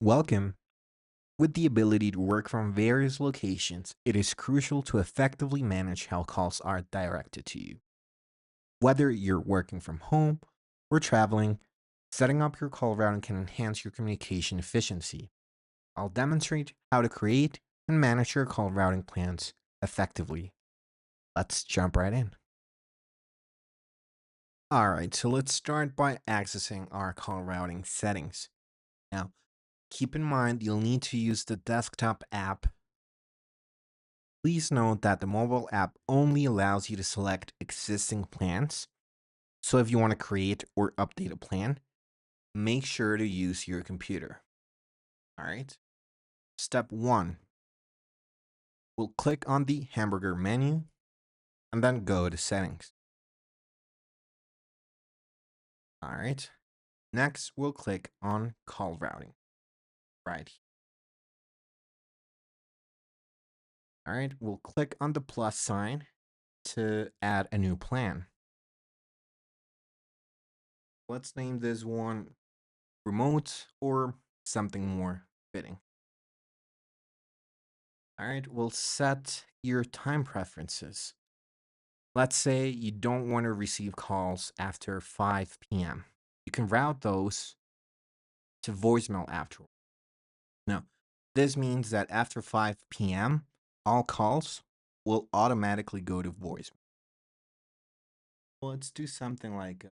Welcome. With the ability to work from various locations, it is crucial to effectively manage how calls are directed to you. Whether you're working from home or traveling, setting up your call routing can enhance your communication efficiency. I'll demonstrate how to create and manage your call routing plans effectively. Let's jump right in. All right, so let's start by accessing our call routing settings. Now, keep in mind you'll need to use the desktop app. Please note that the mobile app only allows you to select existing plans. So if you want to create or update a plan, make sure to use your computer. All right. Step one, we'll click on the hamburger menu and then go to settings. All right. Next, we'll click on call routing right here. All right. We'll click on the plus sign to add a new plan. Let's name this one remote or something more fitting. All right, we'll set your time preferences. Let's say you don't want to receive calls after 5 p.m. You can route those to voicemail afterward. Now, this means that after 5 p.m., all calls will automatically go to voicemail. Well, let's do something like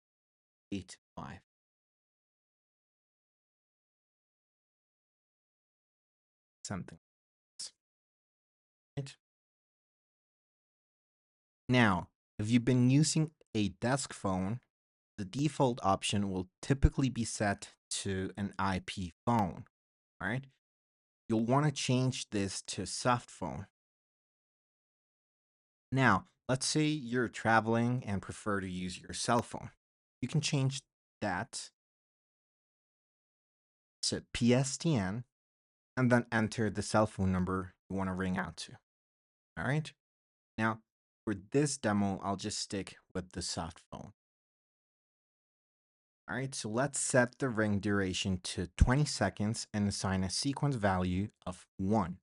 8 to 5. Something like this, right? Now, if you've been using a desk phone, the default option will typically be set to an IP phone, all right? You'll want to change this to Softphone. Now, let's say you're traveling and prefer to use your cell phone. You can change that to PSTN and then enter the cell phone number you want to ring out to. All right? Now, for this demo, I'll just stick with the Softphone. All right, so let's set the ring duration to 20 seconds and assign a sequence value of 1.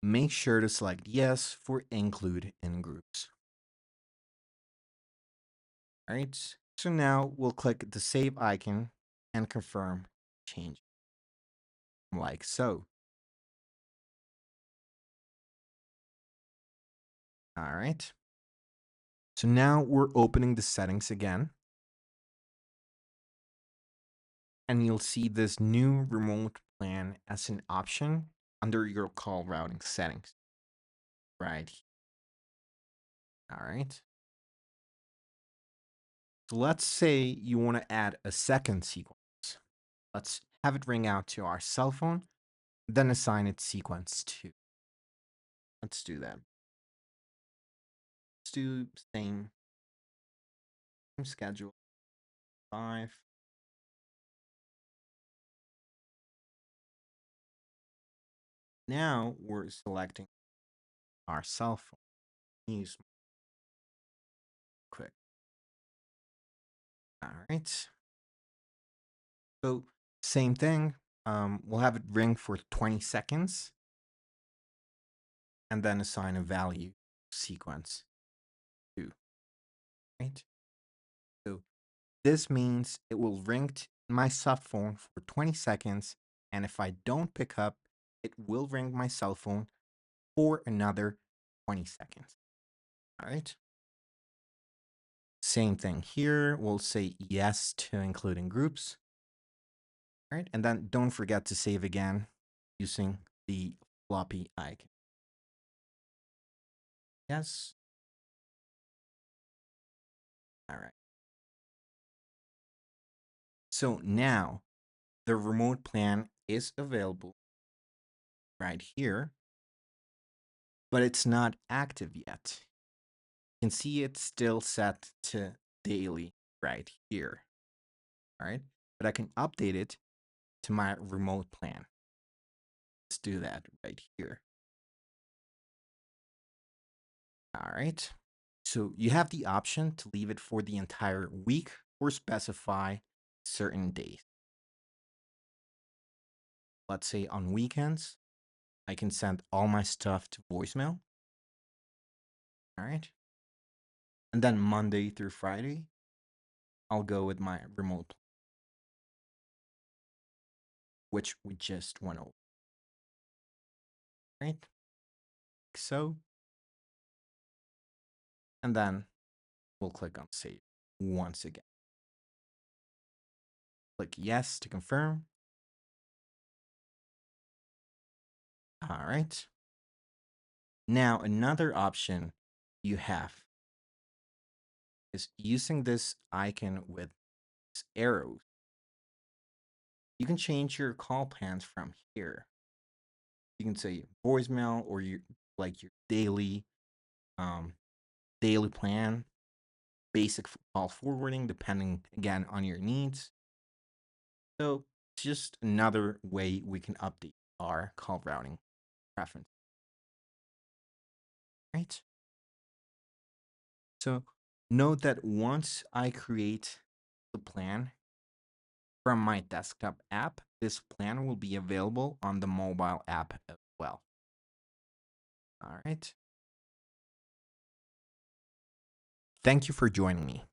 Make sure to select yes for include in groups. All right, so now we'll click the save icon and confirm change like so. All right, so now we're opening the settings again, and you'll see this new remote plan as an option under your call routing settings. Right. All right. So let's say you want to add a second sequence. Let's have it ring out to our cell phone, then assign it sequence 2. Let's do that. Let's do same schedule 5. Now we're selecting our cell phone. Use quick. All right. So same thing. We'll have it ring for 20 seconds and then assign a value sequence 2. Right. So this means it will ring my cell phone for 20 seconds, and if I don't pick up, it will ring my cell phone for another 20 seconds. All right. Same thing here. We'll say yes to including groups. All right. And then don't forget to save again using the floppy icon. Yes. All right. So now the remote plan is available right here, but it's not active yet. You can see it's still set to daily right here. All right. But I can update it to my remote plan. Let's do that right here. All right. So you have the option to leave it for the entire week or specify certain days. let's say on weekends, I can send all my stuff to voicemail. All right. And then Monday through Friday, I'll go with my remote, which we just went over. Right. So, and then we'll click on save once again. Click yes to confirm. All right. Now, another option you have is using this icon with arrows. You can change your call plans from here. You can say voicemail or your your um daily plan, basic call forwarding, depending again on your needs. So it's just another way we can update our call routing preference. Right? So note that once I create the plan from my desktop app, this plan will be available on the mobile app as well. All right. Thank you for joining me.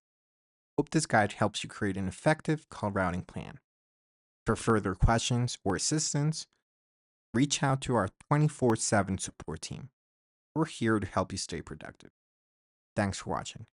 Hope this guide helps you create an effective call routing plan. For further questions or assistance, reach out to our 24/7 support team. We're here to help you stay productive. Thanks for watching.